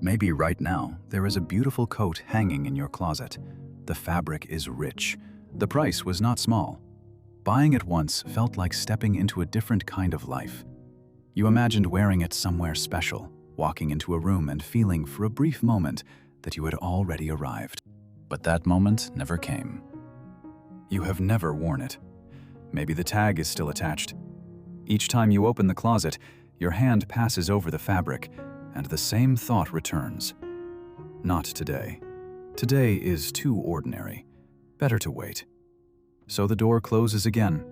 Maybe right now, there is a beautiful coat hanging in your closet. The fabric is rich. The price was not small. Buying it once felt like stepping into a different kind of life. You imagined wearing it somewhere special, walking into a room and feeling for a brief moment that you had already arrived. But that moment never came. You have never worn it. Maybe the tag is still attached. Each time you open the closet, your hand passes over the fabric, and the same thought returns. Not today. Today is too ordinary. Better to wait. So the door closes again.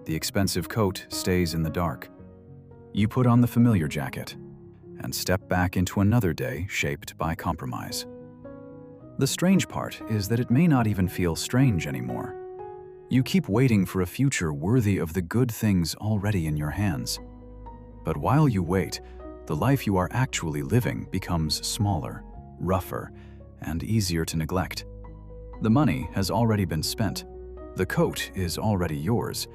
The expensive coat stays in the dark. You put on the familiar jacket and step back into another day shaped by compromise. The strange part is that it may not even feel strange anymore. You keep waiting for a future worthy of the good things already in your hands. But while you wait, the life you are actually living becomes smaller, rougher, and easier to neglect. The money has already been spent. The coat is already yours,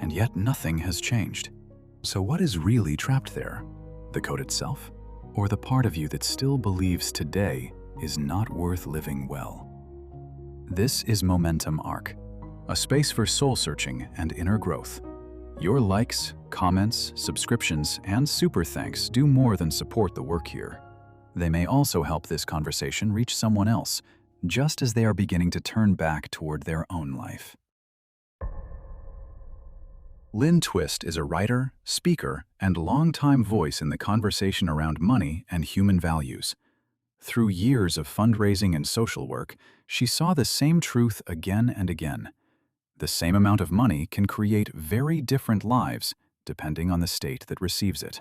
and yet nothing has changed. So what is really trapped there? The coat itself? Or the part of you that still believes today is not worth living well? This is Momentum Arc, a space for soul-searching and inner growth. Your likes, comments, subscriptions, and super thanks do more than support the work here. They may also help this conversation reach someone else, just as they are beginning to turn back toward their own life. Lynne Twist is a writer, speaker, and longtime voice in the conversation around money and human values. Through years of fundraising and social work, she saw the same truth again and again. The same amount of money can create very different lives depending on the state that receives it.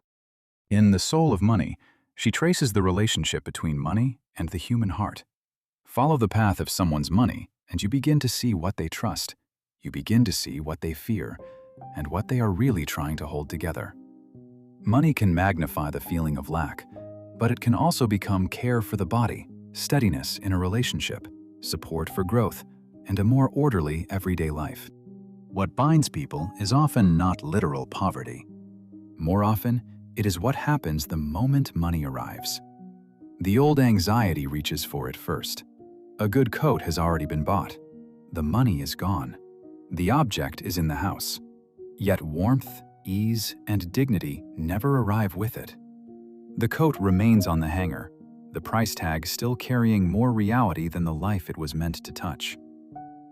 In The Soul of Money, she traces the relationship between money and the human heart. Follow the path of someone's money, and you begin to see what they trust. You begin to see what they fear, and what they are really trying to hold together. Money can magnify the feeling of lack, but it can also become care for the body, steadiness in a relationship, support for growth, and a more orderly everyday life. What binds people is often not literal poverty. More often, it is what happens the moment money arrives. The old anxiety reaches for it first. A good coat has already been bought. The money is gone. The object is in the house. Yet warmth, ease, and dignity never arrive with it. The coat remains on the hanger, the price tag still carrying more reality than the life it was meant to touch.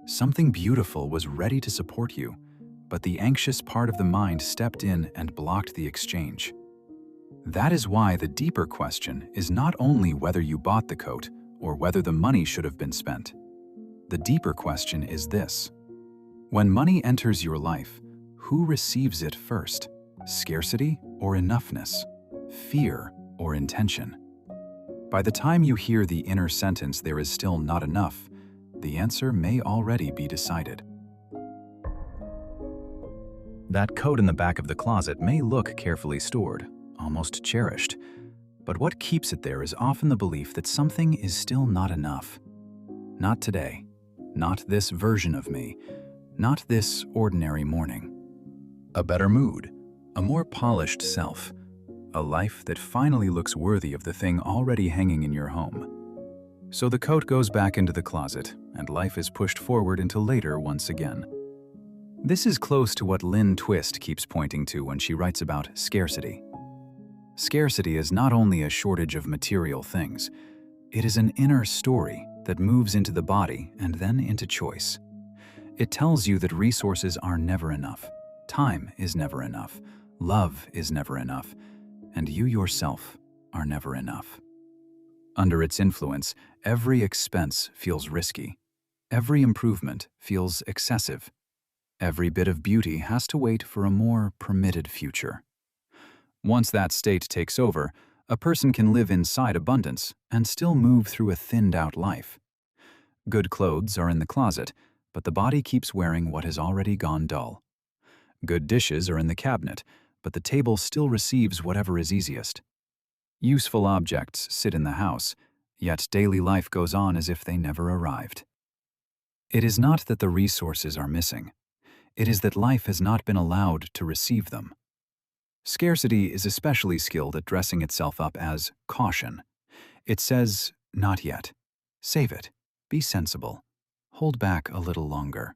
Something beautiful was ready to support you, but the anxious part of the mind stepped in and blocked the exchange. That is why the deeper question is not only whether you bought the coat or whether the money should have been spent. The deeper question is this: when money enters your life, who receives it first? Scarcity or enoughness? Fear or intention? By the time you hear the inner sentence, "There is still not enough," the answer may already be decided. That coat in the back of the closet may look carefully stored, almost cherished, but what keeps it there is often the belief that something is still not enough. Not today, not this version of me, not this ordinary morning. A better mood, a more polished self, a life that finally looks worthy of the thing already hanging in your home. So the coat goes back into the closet, and life is pushed forward into later once again. This is close to what Lynne Twist keeps pointing to when she writes about scarcity. Scarcity is not only a shortage of material things, it is an inner story that moves into the body and then into choice. It tells you that resources are never enough, time is never enough, love is never enough, and you yourself are never enough. Under its influence, every expense feels risky. Every improvement feels excessive. Every bit of beauty has to wait for a more permitted future. Once that state takes over, a person can live inside abundance and still move through a thinned-out life. Good clothes are in the closet, but the body keeps wearing what has already gone dull. Good dishes are in the cabinet, but the table still receives whatever is easiest. Useful objects sit in the house, yet daily life goes on as if they never arrived. It is not that the resources are missing. It is that life has not been allowed to receive them. Scarcity is especially skilled at dressing itself up as caution. It says, "Not yet. Save it. Be sensible. Hold back a little longer."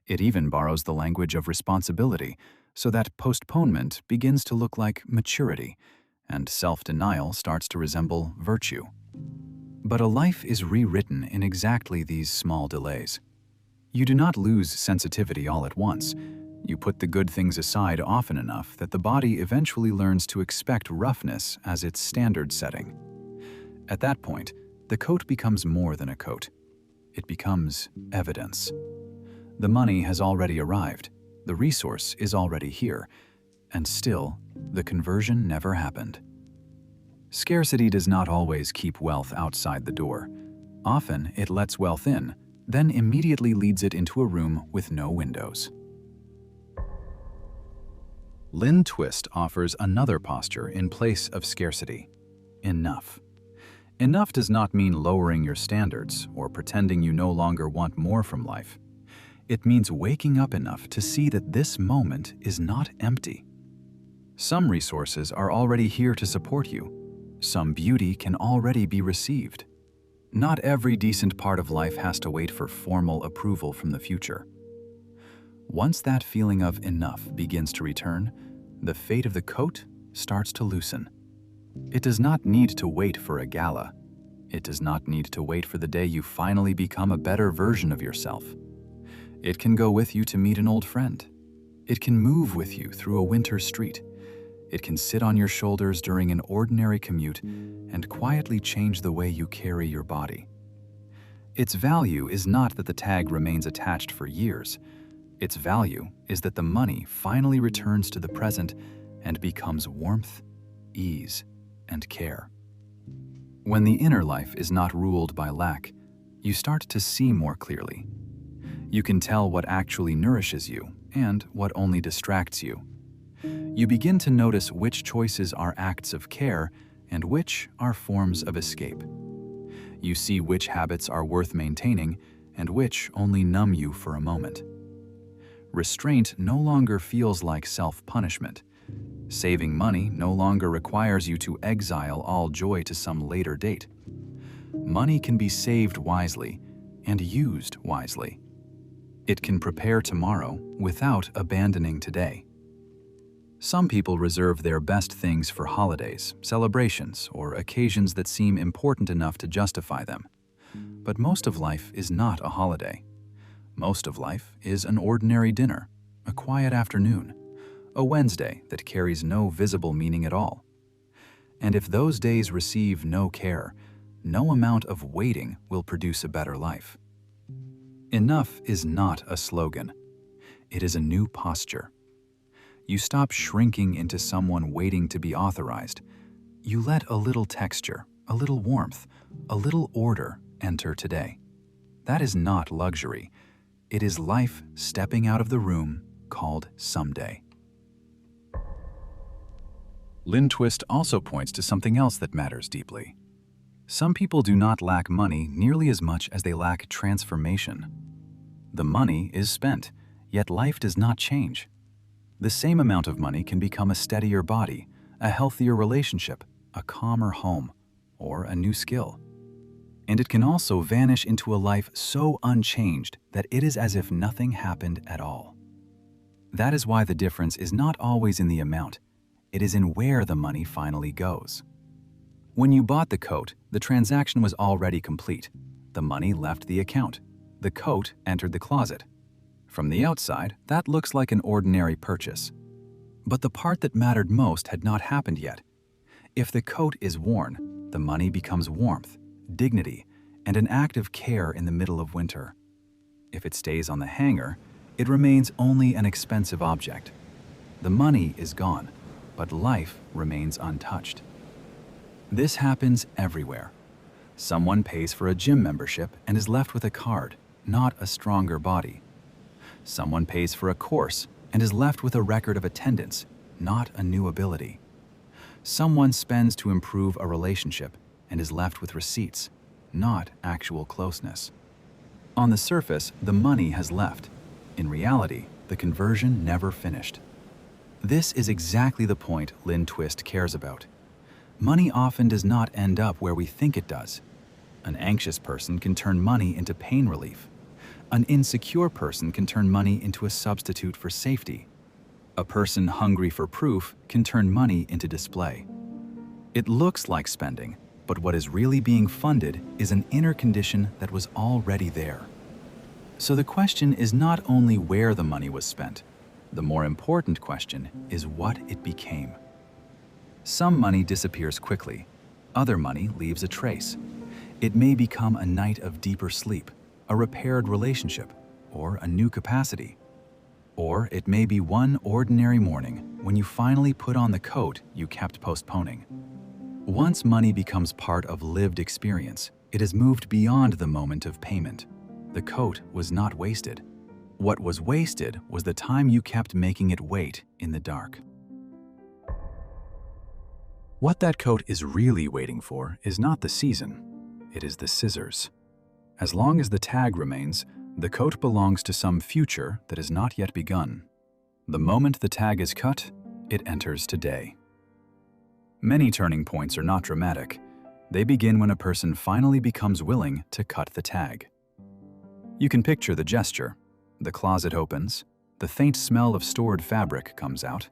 It even borrows the language of responsibility, so that postponement begins to look like maturity, and self-denial starts to resemble virtue. But a life is rewritten in exactly these small delays. You do not lose sensitivity all at once. You put the good things aside often enough that the body eventually learns to expect roughness as its standard setting. At that point, the coat becomes more than a coat. It becomes evidence. The money has already arrived, the resource is already here, and still, the conversion never happened. Scarcity does not always keep wealth outside the door. Often, it lets wealth in, then immediately leads it into a room with no windows. Lynne Twist offers another posture in place of scarcity: enough. Enough does not mean lowering your standards or pretending you no longer want more from life. It means waking up enough to see that this moment is not empty. Some resources are already here to support you. Some beauty can already be received. Not every decent part of life has to wait for formal approval from the future. Once that feeling of enough begins to return, the fate of the coat starts to loosen. It does not need to wait for a gala. It does not need to wait for the day you finally become a better version of yourself. It can go with you to meet an old friend. It can move with you through a winter street. It can sit on your shoulders during an ordinary commute and quietly change the way you carry your body. Its value is not that the tag remains attached for years. Its value is that the money finally returns to the present and becomes warmth, ease, and care. When the inner life is not ruled by lack, you start to see more clearly. You can tell what actually nourishes you and what only distracts you. You begin to notice which choices are acts of care and which are forms of escape. You see which habits are worth maintaining and which only numb you for a moment. Restraint no longer feels like self-punishment. Saving money no longer requires you to exile all joy to some later date. Money can be saved wisely and used wisely. It can prepare tomorrow without abandoning today. Some people reserve their best things for holidays, celebrations, or occasions that seem important enough to justify them. But most of life is not a holiday. Most of life is an ordinary dinner, a quiet afternoon, a Wednesday that carries no visible meaning at all. And if those days receive no care, no amount of waiting will produce a better life. Enough is not a slogan. It is a new posture. You stop shrinking into someone waiting to be authorized. You let a little texture, a little warmth, a little order enter today. That is not luxury. It is life stepping out of the room called someday. Lynne Twist also points to something else that matters deeply. Some people do not lack money nearly as much as they lack transformation. The money is spent, yet life does not change. The same amount of money can become a steadier body, a healthier relationship, a calmer home, or a new skill. And it can also vanish into a life so unchanged that it is as if nothing happened at all. That is why the difference is not always in the amount. It is in where the money finally goes. When you bought the coat, the transaction was already complete. The money left the account. The coat entered the closet. From the outside, that looks like an ordinary purchase. But the part that mattered most had not happened yet. If the coat is worn, the money becomes warmth, dignity, and an act of care in the middle of winter. If it stays on the hanger, it remains only an expensive object. The money is gone, but life remains untouched. This happens everywhere. Someone pays for a gym membership and is left with a card, not a stronger body. Someone pays for a course and is left with a record of attendance, not a new ability. Someone spends to improve a relationship and is left with receipts, not actual closeness. On the surface, the money has left. In reality, the conversion never finished. This is exactly the point Lynne Twist cares about. Money often does not end up where we think it does. An anxious person can turn money into pain relief. An insecure person can turn money into a substitute for safety. A person hungry for proof can turn money into display. It looks like spending, but what is really being funded is an inner condition that was already there. So the question is not only where the money was spent. The more important question is what it became. Some money disappears quickly. Other money leaves a trace. It may become a night of deeper sleep, a repaired relationship, or a new capacity. Or it may be one ordinary morning when you finally put on the coat you kept postponing. Once money becomes part of lived experience, it has moved beyond the moment of payment. The coat was not wasted. What was wasted was the time you kept making it wait in the dark. What that coat is really waiting for is not the season, it is the scissors. As long as the tag remains, the coat belongs to some future that has not yet begun. The moment the tag is cut, it enters today. Many turning points are not dramatic. They begin when a person finally becomes willing to cut the tag. You can picture the gesture. The closet opens, the faint smell of stored fabric comes out.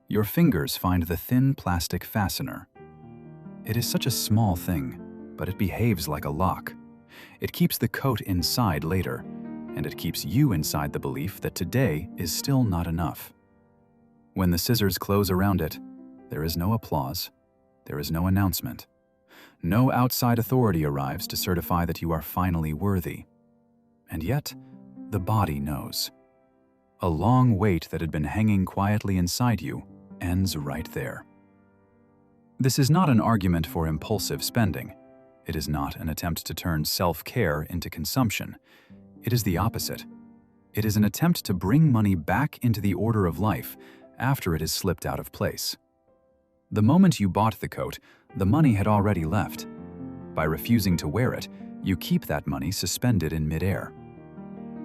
Your fingers find the thin plastic fastener. It is such a small thing, but it behaves like a lock. It keeps the coat inside later, and it keeps you inside the belief that today is still not enough. When the scissors close around it, there is no applause, there is no announcement. No outside authority arrives to certify that you are finally worthy. And yet, the body knows. A long wait that had been hanging quietly inside you ends right there. This is not an argument for impulsive spending. It is not an attempt to turn self-care into consumption. It is the opposite. It is an attempt to bring money back into the order of life after it has slipped out of place. The moment you bought the coat, the money had already left. By refusing to wear it, you keep that money suspended in midair.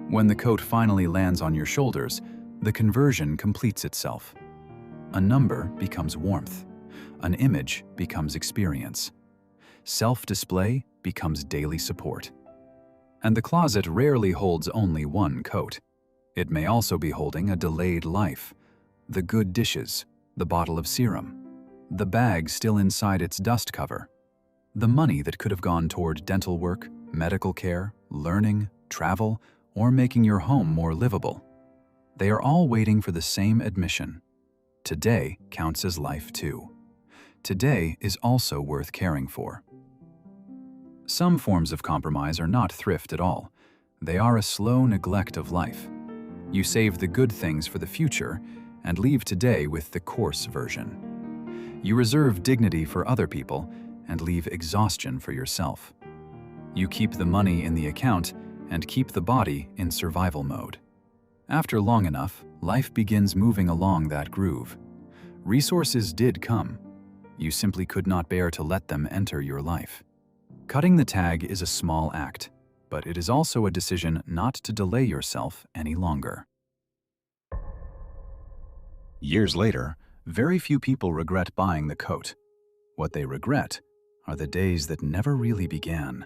When the coat finally lands on your shoulders, the conversion completes itself. A number becomes warmth. An image becomes experience. Self-display becomes daily support. And the closet rarely holds only one coat. It may also be holding a delayed life, the good dishes, the bottle of serum, the bag still inside its dust cover, the money that could have gone toward dental work, medical care, learning, travel, or making your home more livable. They are all waiting for the same admission. Today counts as life too. Today is also worth caring for. Some forms of compromise are not thrift at all. They are a slow neglect of life. You save the good things for the future and leave today with the coarse version. You reserve dignity for other people and leave exhaustion for yourself. You keep the money in the account and keep the body in survival mode. After long enough, life begins moving along that groove. Resources did come. You simply could not bear to let them enter your life. Cutting the tag is a small act, but it is also a decision not to delay yourself any longer. Years later, very few people regret buying the coat. What they regret are the days that never really began.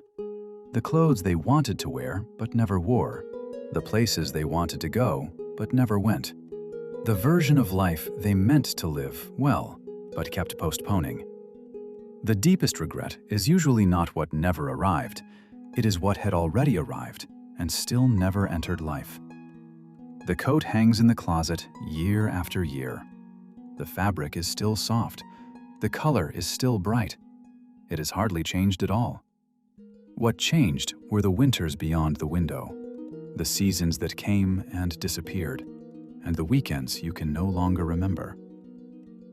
The clothes they wanted to wear but never wore. The places they wanted to go but never went. The version of life they meant to live well but kept postponing. The deepest regret is usually not what never arrived. It is what had already arrived and still never entered life. The coat hangs in the closet year after year. The fabric is still soft. The color is still bright. It has hardly changed at all. What changed were the winters beyond the window, the seasons that came and disappeared, and the weekends you can no longer remember.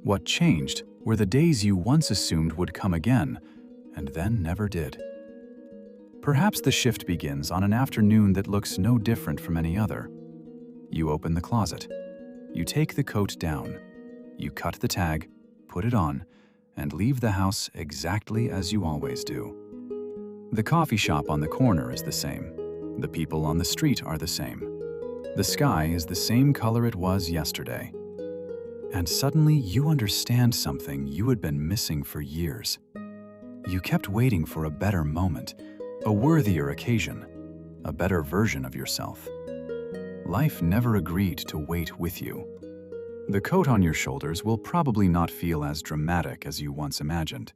What changed were the days you once assumed would come again, and then never did. Perhaps the shift begins on an afternoon that looks no different from any other. You open the closet. You take the coat down. You cut the tag, put it on, and leave the house exactly as you always do. The coffee shop on the corner is the same. The people on the street are the same. The sky is the same color it was yesterday. And suddenly you understand something you had been missing for years. You kept waiting for a better moment, a worthier occasion, a better version of yourself. Life never agreed to wait with you. The coat on your shoulders will probably not feel as dramatic as you once imagined.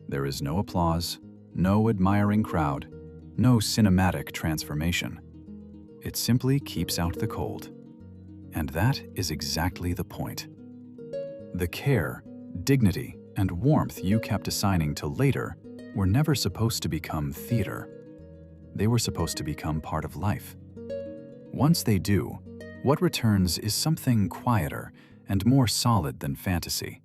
There is no applause, no admiring crowd, no cinematic transformation. It simply keeps out the cold. And that is exactly the point. The care, dignity, and warmth you kept assigning to later were never supposed to become theater. They were supposed to become part of life. Once they do, what returns is something quieter and more solid than fantasy.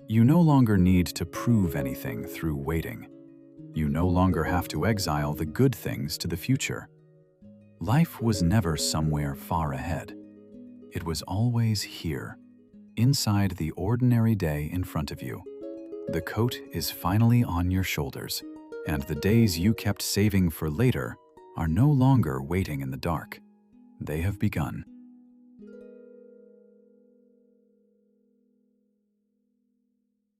You no longer need to prove anything through waiting. You no longer have to exile the good things to the future. Life was never somewhere far ahead. It was always here, inside the ordinary day in front of you. The coat is finally on your shoulders, and the days you kept saving for later are no longer waiting in the dark. They have begun.